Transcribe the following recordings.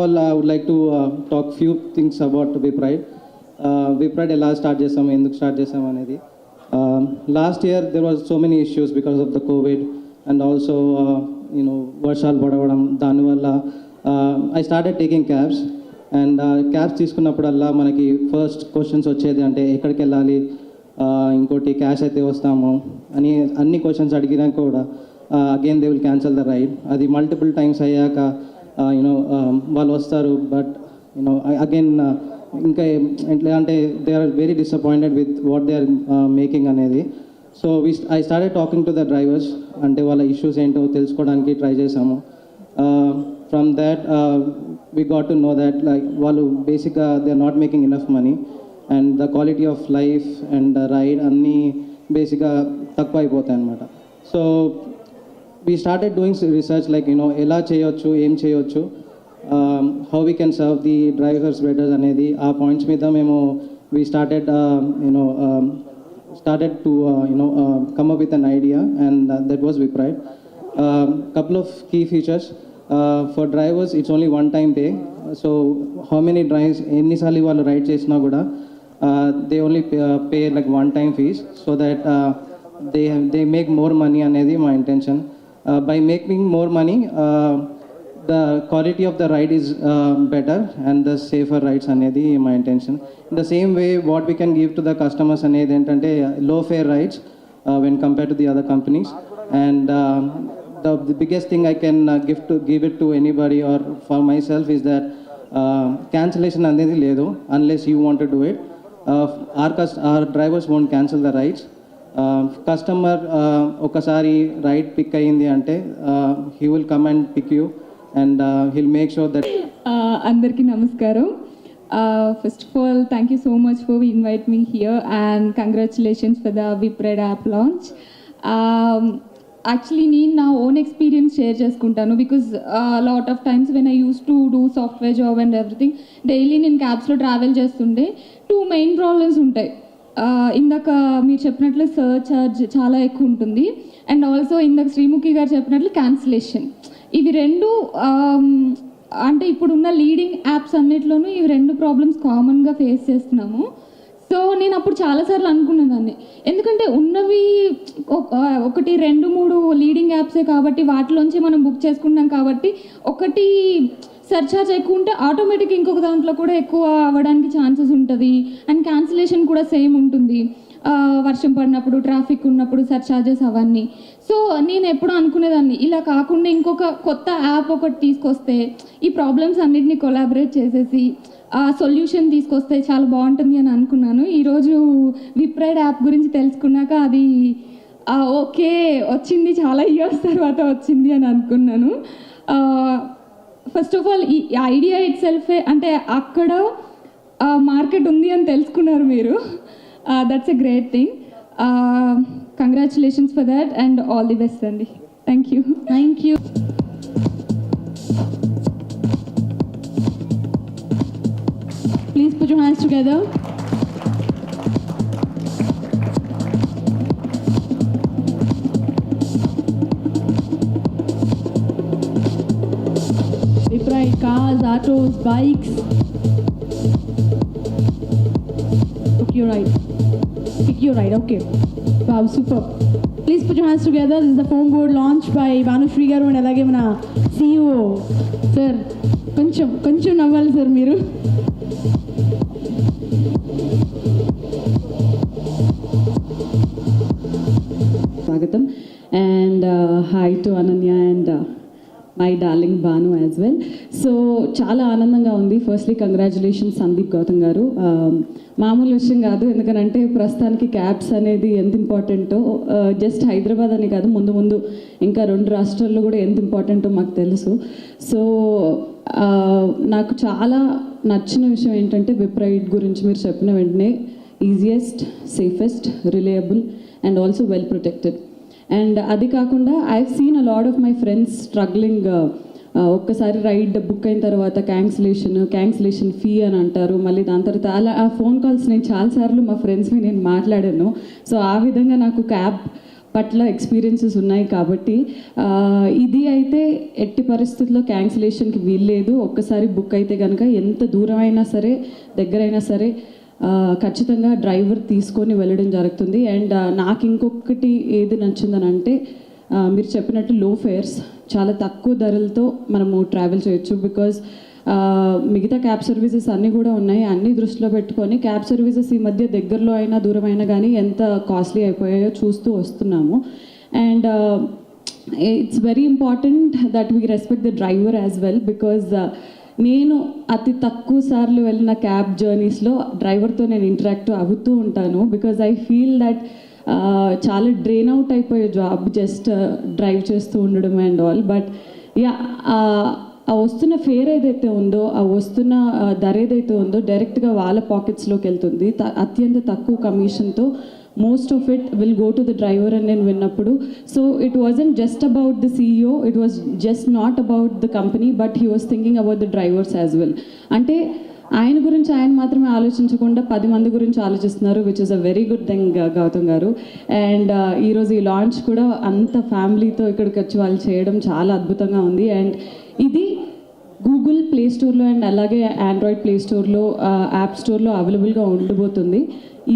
all, I would like to talk few things about WIPRIDE. WIPRIDE ఎలా start చేసాము, ఎందుకు start చేసాము అనేది. Last year there was so many issues because of the COVID and also వర్షాలు పడవడం. దానివల్ల I started taking cabs and cabs తీసుకున్నప్పుడల్లా మనకి first questions వచ్చేది అంటే ఎక్కడికి వెళ్ళాలి, ఇంకోటి క్యాష్ అయితే వస్తాము అని అన్ని క్వశ్చన్స్ అడిగినాక కూడా again they will cancel the ride. అది మల్టిపుల్ టైమ్స్ అయ్యాక వాళ్ళు వస్తారు, బట్ అగైన్ ఇంకా ఎట్లా అంటే they are very disappointed with what they are making అనేది. So I started talking to the drivers, అంటే వాళ్ళ ఇష్యూస్ ఏంటో తెలుసుకోవడానికి ట్రై చేసాము. From that we got to know that like వాళ్ళు బేసిక్గా they are not making enough money and the quality of life and ride అన్నీ బేసిక్గా తక్కువ అయిపోతాయి అన్నమాట. So we started doing research like ఎలా చేయొచ్చు, ఏం చేయొచ్చు, how we can serve the drivers better అనేది ఆ పాయింట్స్ మీద మేము we started to come up with an idea, and that was WIPRIDE. Couple of key features. For drivers it's only one time pay, so how many drives ఎన్నిసార్లు వాళ్ళు ride చేసినా కూడా they only pay like one time fees, so that they make more money అనేది మా intention. By making more money, the quality of the ride is better and the safer rides అనేది my intention. In the same way, what we can give to the customers అనేది ఏంటంటే low fare rides when compared to the other companies. And the biggest thing I can give it to anybody or for myself is that cancellation అనేది లేదు unless you want to do it. Our drivers won't cancel the rides. Customer ఒకసారి ride pick అయ్యింది అంటే he will come and pick you and he'll make sure that. అందరికీ నమస్కారం. First of all thank you so much for invite me here and congratulations for the WIPRIDE app launch. Actually నేను నా own experience share చేసుకుంటాను, because lot of times when I use to do software job and everything, daily నేను క్యాబ్స్లో travel చేస్తుంటే 2 main problems ఉంటాయి. ఇందాక మీరు చెప్పినట్లు సర్చార్జ్ చాలా ఎక్కువ ఉంటుంది, అండ్ ఆల్సో ఇందాక శ్రీముఖి గారు చెప్పినట్లు క్యాన్సిలేషన్. ఇవి రెండు అంటే ఇప్పుడున్న లీడింగ్ యాప్స్ అన్నిట్లోనూ ఇవి 2 ప్రాబ్లమ్స్ కామన్గా ఫేస్ చేస్తున్నాము. సో నేను అప్పుడు చాలాసార్లు అనుకునేదాన్ని, ఎందుకంటే ఉన్నవి 1, 2, 3 లీడింగ్ యాప్సే కాబట్టి వాటిలోంచి మనం బుక్ చేసుకుంటాం కాబట్టి ఒకటి సర్చార్జ్ ఎక్కువ ఉంటే ఆటోమేటిక్ ఇంకొక దాంట్లో కూడా ఎక్కువ అవ్వడానికి ఛాన్సెస్ ఉంటుంది, అండ్ క్యాన్సిలేషన్ కూడా సేమ్ ఉంటుంది. వర్షం పడినప్పుడు, ట్రాఫిక్ ఉన్నప్పుడు సర్చార్జెస్ అవన్నీ. సో నేను ఎప్పుడూ అనుకునేదాన్ని ఇలా కాకుండా ఇంకొక కొత్త యాప్ ఒకటి తీసుకొస్తే ఈ ప్రాబ్లమ్స్ అన్నిటినీ కొలాబరేట్ చేసేసి సొల్యూషన్ తీసుకొస్తే చాలా బాగుంటుంది అని అనుకున్నాను. ఈరోజు WIPRIDE యాప్ గురించి తెలుసుకున్నాక అది ఓకే వచ్చింది, చాలా ఇయర్స్ తర్వాత వచ్చింది అని అనుకున్నాను. ఫస్ట్ ఆఫ్ ఆల్ ఈ ఐడియా ఇట్ సెల్ఫే, అంటే అక్కడ మార్కెట్ ఉంది అని తెలుసుకున్నారు మీరు. That's a great thing. Congratulations for that and all the best అండి. Thank you. Thank you. Please put your hands together. WIPRIDE cars, autos, bikes. Pick your ride. Okay. Wow, super. Please put your hands together. This is the foam board launched by Vanushri garu and alage mana CEO. Sir, కొంచెం నవ్వాలి sir మీరు. స్వాగతం and hi to Ananya and my darling Bhanu as well. So చాలా ఆనందంగా ఉంది. Firstly congratulations Sandeep Gautam గారు. మామూలు విషయం కాదు, ఎందుకనంటే ప్రస్తుతానికి క్యాబ్స్ అనేది ఎంత ఇంపార్టెంటో జస్ట్ హైదరాబాద్ అని కాదు, ముందు ఇంకా 2 రాష్ట్రాల్లో కూడా ఎంత ఇంపార్టెంటో మాకు తెలుసు. సో నాకు చాలా నచ్చిన విషయం ఏంటంటే WIPRIDE గురించి మీరు చెప్పిన వెంటనే easiest, safest, reliable and also well protected. And అది కాకుండా I have seen a lot of my friends struggling. ఒక్కసారి రైడ్ బుక్ అయిన తర్వాత క్యాన్సిలేషన్ ఫీ అని అంటారు, మళ్ళీ దాని తర్వాత ఆ ఫోన్ కాల్స్ నేను చాలాసార్లు మా ఫ్రెండ్స్ని నేను మాట్లాడాను. సో ఆ విధంగా నాకు క్యాబ్ పట్ల ఎక్స్పీరియన్సెస్ ఉన్నాయి కాబట్టి ఇది అయితే ఎట్టి పరిస్థితుల్లో క్యాన్సిలేషన్కి వీల్లేదు. ఒక్కసారి బుక్ అయితే కనుక ఎంత దూరం అయినా సరే దగ్గరైనా సరే ఖచ్చితంగా డ్రైవర్ తీసుకొని వెళ్ళడం జరుగుతుంది. అండ్ నాకు ఇంకొకటి ఏది నచ్చిందని అంటే మీరు చెప్పినట్టు లో ఫేర్స్, చాలా తక్కువ ధరలతో మనము ట్రావెల్ చేయొచ్చు. బికాజ్ మిగతా క్యాబ్ సర్వీసెస్ అన్నీ కూడా ఉన్నాయి. అన్నీ దృష్టిలో పెట్టుకొని క్యాబ్ సర్వీసెస్ ఈ మధ్య దగ్గరలో అయినా దూరమైనా కానీ ఎంత కాస్ట్లీ అయిపోయాయో చూస్తూ వస్తున్నాము. And it's very important that we respect the driver as well. Because నేను అతి తక్కువ సార్లు వెళ్ళిన క్యాబ్ జర్నీస్లో డ్రైవర్తో నేను ఇంటరాక్ట్ అవుతూ ఉంటాను. బికాజ్ ఐ ఫీల్ దట్ చాలా డ్రైన్ అవుట్ అయిపోయే జాబ్ జస్ట్ డ్రైవ్ చేస్తూ ఉండడం అండ్ ఆల్. బట్ యా, ఆ వస్తున్న ఫేర్ ఏదైతే ఉందో, ఆ వస్తున్న ధర ఏదైతే ఉందో డైరెక్ట్గా వాళ్ళ పాకెట్స్లోకి వెళ్తుంది. అత్యంత తక్కువ కమిషన్తో most of it will go to the driver అని నేను విన్నప్పుడు. So it wasn't just about the CEO, it was just not about the company, but he was thinking about the drivers as well. అంటే ఆయన గురించి ఆయన మాత్రమే ఆలోచించకుండా 10 మంది గురించి ఆలోచిస్తున్నారు, which is a very good thing Gautam గారు. అండ్ ఈరోజు ఈ లాంచ్ కూడా అంత ఫ్యామిలీతో ఇక్కడికి వచ్చి వాళ్ళు చేయడం చాలా అద్భుతంగా ఉంది. అండ్ ఇది గూగుల్ ప్లే స్టోర్లో అండ్ అలాగే ఆండ్రాయిడ్ ప్లే స్టోర్లో, యాప్ స్టోర్లో అవైలబుల్గా ఉండబోతుంది.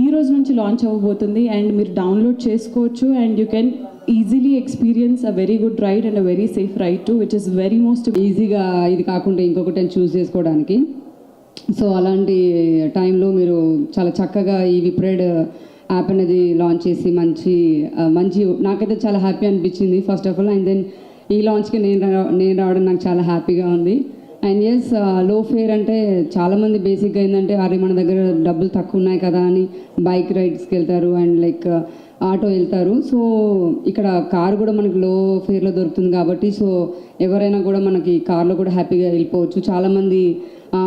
ఈ రోజు నుంచి లాంచ్ అవ్వబోతుంది అండ్ మీరు డౌన్లోడ్ చేసుకోవచ్చు. And you can easily experience a very good ride and a very safe ride to, which is very most ఈజీగా ఇది కాకుండా ఇంకొకటి చూస్ చేసుకోవడానికి. సో అలాంటి టైంలో మీరు చాలా చక్కగా ఈ విప్రైడ్ యాప్ అనేది లాంచ్ చేసి మంచి నాకైతే చాలా హ్యాపీ అనిపించింది first of all. And then ఈ లాంచ్కి నేను రావడం నాకు చాలా హ్యాపీగా ఉంది. అండ్ ఎస్, లో ఫేర్ అంటే చాలామంది బేసిక్గా ఏంటంటే అరే మన దగ్గర డబ్బులు తక్కువ ఉన్నాయి కదా అని బైక్ రైడ్స్కి వెళ్తారు అండ్ లైక్ ఆటో వెళ్తారు. సో ఇక్కడ కారు కూడా మనకి లో ఫేర్లో దొరుకుతుంది కాబట్టి సో ఎవరైనా కూడా మనకి కార్లో కూడా హ్యాపీగా వెళ్ళిపోవచ్చు. చాలామంది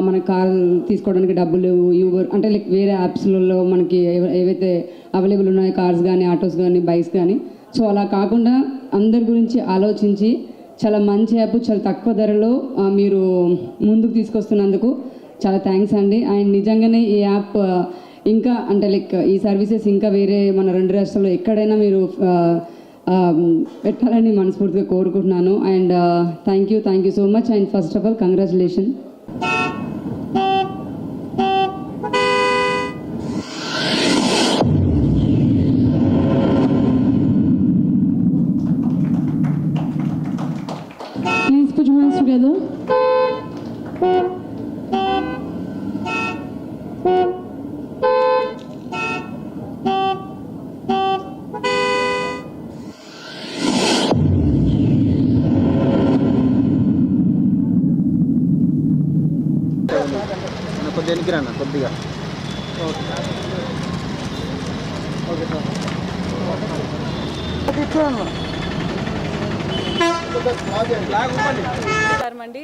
మన కార్ తీసుకోవడానికి డబ్బులు యూబర్ అంటే లైక్ వేరే యాప్స్లలో మనకి ఏవైతే అవైలబుల్ ఉన్నాయో కార్స్ కానీ ఆటోస్ కానీ బైక్స్ కానీ, సో అలా కాకుండా అందరి గురించి ఆలోచించి చాలా మంచి యాప్ చాలా తక్కువ ధరలో మీరు ముందుకు తీసుకొస్తున్నందుకు చాలా థ్యాంక్స్ అండి. అండ్ నిజంగానే ఈ యాప్ ఇంకా అంటే లైక్ ఈ సర్వీసెస్ ఇంకా వేరే మన 2 రాష్ట్రాల్లో ఎక్కడైనా మీరు పెట్టాలని మనస్ఫూర్తిగా కోరుకుంటున్నాను. And thank you so much. And first of all congratulation. Please put your hands together. కొద్దిగా కొద్దిగా అండి.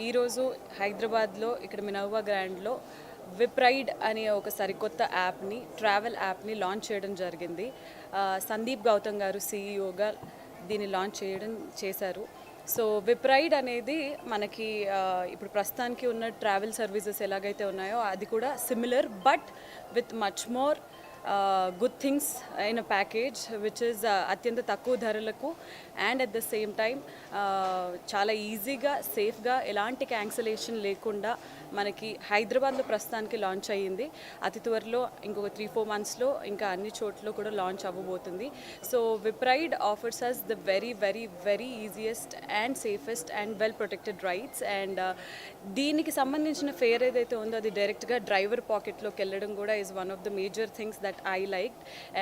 ఈరోజు హైదరాబాద్లో ఇక్కడ మినర్వా గ్రాండ్లో విప్రైడ్ అనే ఒక సరికొత్త యాప్ని, ట్రావెల్ యాప్ని లాంచ్ చేయడం జరిగింది. సందీప్ గౌతమ్ గారు CEOగా దీన్ని లాంచ్ చేశారు. సో విప్రైడ్ అనేది మనకి ఇప్పుడు ప్రస్తుతానికి ఉన్న ట్రావెల్ సర్వీసెస్ ఎలాగైతే ఉన్నాయో అది కూడా similar but with much more good things in a package which is అత్యంత తక్కువ ధరలకు and at the same time చాలా ఈజీగా సేఫ్గా ఎలాంటి క్యాన్సిలేషన్ లేకుండా మనకి హైదరాబాద్లో ప్రస్తుతానికి లాంచ్ అయ్యింది. అతి త్వరలో ఇంకొక 3-4 మంత్స్లో ఇంకా అన్ని చోట్ల కూడా లాంచ్ అవ్వబోతుంది. So Wipride offers us the very very very easiest and safest and well protected rides. And దీనికి సంబంధించిన ఫేర్ ఏదైతే ఉందో అది డైరెక్ట్గా డ్రైవర్ పాకెట్లోకి వెళ్ళడం కూడా is one of the major things that I like.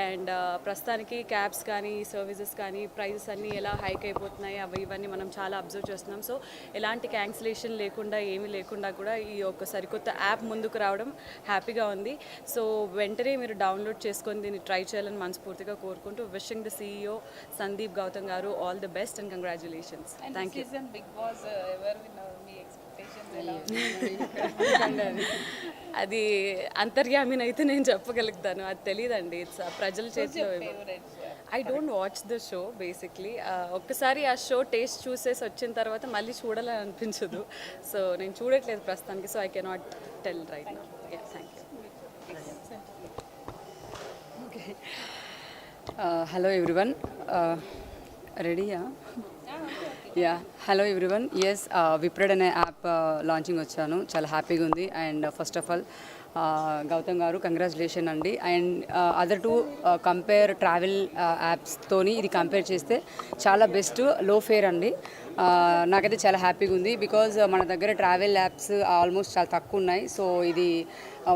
And ప్రస్తుతానికి క్యాబ్స్ కానీ సర్వీసెస్ కానీ ప్రైజెస్ అన్నీ ఎలా హైక్ అయిపోతున్నాయి ఇవన్నీ మనం చాలా అబ్జర్వ్ చేస్తున్నాం. సో ఎలాంటి క్యాన్సిలేషన్ లేకుండా ఏమీ లేకుండా కూడా ఈ ఒక సరికొత్త యాప్ ముందుకు రావడం హ్యాపీగా ఉంది. సో వెంటనే మీరు డౌన్లోడ్ చేసుకొని దీన్ని ట్రై చేయాలని మనస్ఫూర్తిగా కోరుకుంటూ wishing the CEO Sandeep Gautam గారు all the best and congratulations. Thank you. అది అంతర్యామినైతే నేను చెప్పగలుగుతాను, అది తెలియదండి. ఇట్స్ ప్రజల చేతిలో. I don't watch the show basically. ఒక్కసారి ఆ షో టేస్ట్ చూసేసి వచ్చిన తర్వాత మళ్ళీ చూడాలని అనిపించదు. సో నేను చూడట్లేదు ప్రస్తుతానికి. So I cannot tell right now. Thank you. Hello everyone. రెడీయా? Yeah, hello everyone. Yes, Wipride అనే యాప్ లాంచింగ్ వచ్చాను. చాలా హ్యాపీగా ఉంది. And first of all Gautam గారు కంగ్రాచులేషన్ అండి. And other to compare travel యాప్స్తోని ఇది కంపేర్ చేస్తే చాలా బెస్ట్, లో ఫేర్ అండి. నాకైతే చాలా హ్యాపీగా ఉంది. బికాజ్ మన దగ్గర ట్రావెల్ యాప్స్ ఆల్మోస్ట్ చాలా తక్కువ ఉన్నాయి. సో ఇది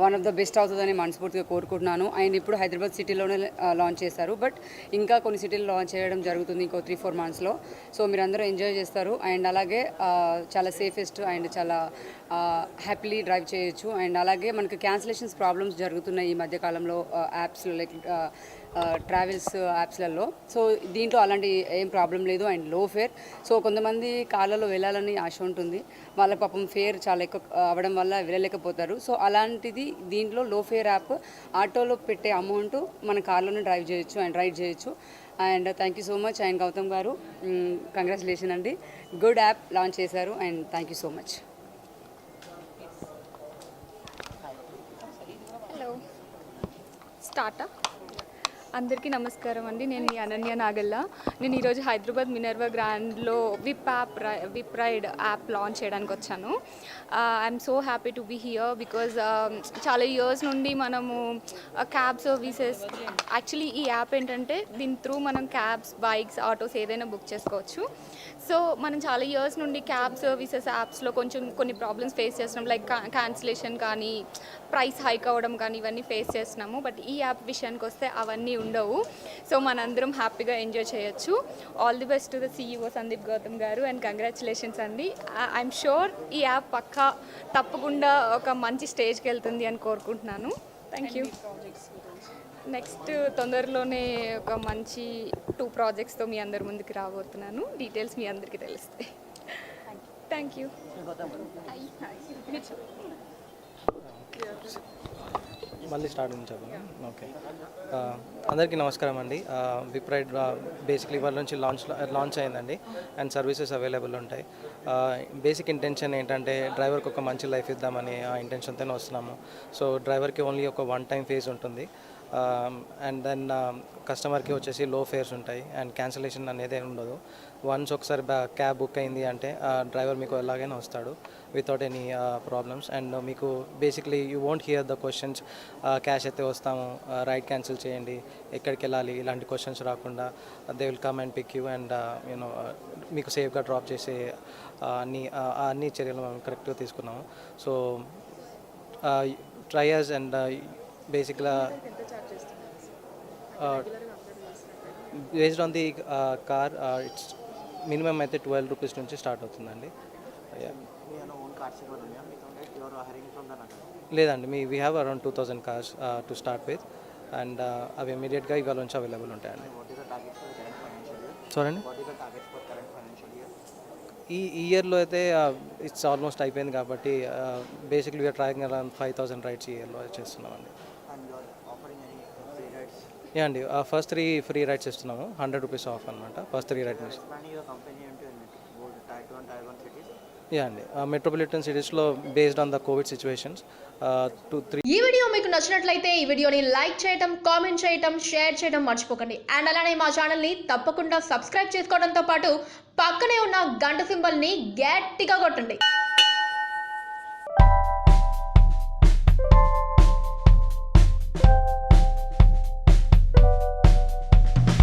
వన్ ఆఫ్ ద బెస్ట్ అవుతుందని మనస్ఫూర్తిగా కోరుకుంటున్నాను. అండ్ ఇప్పుడు హైదరాబాద్ సిటీలోనే లాంచ్ చేశారు, బట్ ఇంకా కొన్ని సిటీలు లాంచ్ చేయడం జరుగుతుంది ఇంకో 3-4 మంత్స్లో. సో మీరు అందరూ ఎంజాయ్ చేస్తారు. అండ్ అలాగే చాలా సేఫెస్ట్ అండ్ చాలా హ్యాపీలీ డ్రైవ్ చేయొచ్చు. అండ్ అలాగే మనకి క్యాన్సిలేషన్స్ ప్రాబ్లమ్స్ జరుగుతున్నాయి ఈ మధ్యకాలంలో యాప్స్లో, లైక్ ట్రావెల్స్ యాప్స్లలో. సో దీంట్లో అలాంటి ఏం ప్రాబ్లం లేదు అండ్ లో ఫేర్. సో కొంతమంది కార్లలో వెళ్ళాలని ఆశ ఉంటుంది, వాళ్ళ పాపం ఫేర్ చాలా ఎక్కువ అవ్వడం వల్ల వెళ్ళలేకపోతారు. సో అలాంటిది దీంట్లో లో ఫేర్ యాప్, ఆటోలో పెట్టే అమౌంట్ మన కార్లోనే డ్రైవ్ చేయొచ్చు అండ్ రైడ్ చేయొచ్చు. And thank you so much. And Gautam గారు కంగ్రాచులేషన్ అండి, గుడ్ యాప్ లాంచ్ చేశారు and thank you so much. Hello, స్టార్టా. అందరికీ నమస్కారం అండి. నేను మీ అనన్య నాగల్ల. నేను ఈరోజు హైదరాబాద్ మినర్వా గ్రాండ్లో విప్ రైడ్ యాప్ లాంచ్ చేయడానికి వచ్చాను. I'm so happy to be here because చాలా ఇయర్స్ నుండి మనము క్యాబ్ సర్వీసెస్, యాక్చువల్లీ ఈ యాప్ ఏంటంటే దీని త్రూ మనం క్యాబ్స్, బైక్స్, ఆటోస్ ఏదైనా బుక్ చేసుకోవచ్చు. సో మనం చాలా ఇయర్స్ నుండి క్యాబ్ సర్వీసెస్ యాప్స్లో కొన్ని ప్రాబ్లమ్స్ ఫేస్ చేస్తున్నాం, లైక్ క్యాన్సిలేషన్ కానీ, ప్రైస్ హైక్ అవ్వడం కానీ, ఇవన్నీ ఫేస్ చేస్తున్నాము. బట్ ఈ యాప్ విషయానికి వస్తే అవన్నీ ఉండవు. సో మనందరం హ్యాపీగా ఎంజాయ్ చేయొచ్చు. All the best to the CEO Sandeep Gautam గారు అండ్ కంగ్రాచులేషన్స్ అండి. ఐఎమ్ షూర్ ఈ యాప్ పక్కా తప్పకుండా ఒక మంచి స్టేజ్కి వెళ్తుంది అని కోరుకుంటున్నాను. Thank you. నెక్స్ట్ తొందరలోనే ఒక మంచి 2 ప్రాజెక్ట్స్తో మీ అందరి ముందుకు రాబోతున్నాను. డీటెయిల్స్ మీ అందరికీ తెలుస్తాయి. Thank you. మళ్ళీ స్టార్ట్ నుంచి చెప్పండి. ఓకే, అందరికీ నమస్కారం అండి. విప్రైడ్ బేసిక్లీ వాళ్ళ నుంచి లాంచ్ అయిందండి అండ్ సర్వీసెస్ అవైలబుల్ ఉంటాయి. బేసిక్ ఇంటెన్షన్ ఏంటంటే డ్రైవర్కి ఒక మంచి లైఫ్ ఇద్దామని ఆ ఇంటెన్షన్తోనే వస్తున్నాము. సో డ్రైవర్కి ఓన్లీ ఒక 1 టైం ఫేజ్ ఉంటుంది. అండ్ దెన్ కస్టమర్కి వచ్చేసి లో ఫేర్స్ ఉంటాయి అండ్ క్యాన్సిలేషన్ అనేది ఉండదు. వన్స్ ఒకసారి క్యాబ్ బుక్ అయింది అంటే డ్రైవర్ మీకు ఎలాగైనా వస్తాడు వితౌట్ ఎనీ ప్రాబ్లమ్స్. అండ్ మీకు basically you won't here the questions, cash అయితే వస్తాము, రైడ్ క్యాన్సిల్ చేయండి, ఎక్కడికి వెళ్ళాలి, ఇలాంటి క్వశ్చన్స్ రాకుండా they will come and pick you and you know మీకు సేఫ్గా డ్రాప్ చేసే అన్ని చర్యలు మేము కరెక్ట్గా తీసుకున్నాము. సో ట్రయర్స్ అండ్ బేసిక్గా based on the car it's minimum అయితే 12 రూపీస్ నుంచి స్టార్ట్ అవుతుందండి. లేదండి, we have around 2000 cars to start with and అవి ఇమీడియట్గా ఇవాళ నుంచి అవైలబుల్ ఉంటాయండి. చూడండి, ఈ ఇయర్లో అయితే ఇట్స్ ఆల్మోస్ట్ అయిపోయింది కాబట్టి basically we're trying around 5000 rides ఈ ఇయర్లో చేస్తున్నామండి. యా అండి, ఫస్ట్ 3 ఫ్రీ రైడ్స్ ఇస్తున్నాము, 100 రూపీస్ ఆఫ్ అనమాట ఫస్ట్ 3 రైడ్ నుంచి. యా అండి, మెట్రోపాలిటన్ సిటీస్లో based on the Covid situations 2-3. ఈ వీడియో మీకు నచ్చినట్లయితే ఈ వీడియోని లైక్ చేయటం, కామెంట్ చేయటం, షేర్ చేయడం మర్చిపోకండి. అండ్ అలానే మా ఛానల్ని తప్పకుండా సబ్స్క్రైబ్ చేసుకోవడంతో పాటు పక్కనే ఉన్న గంట సింబల్ని గట్టిగా కొట్టండి.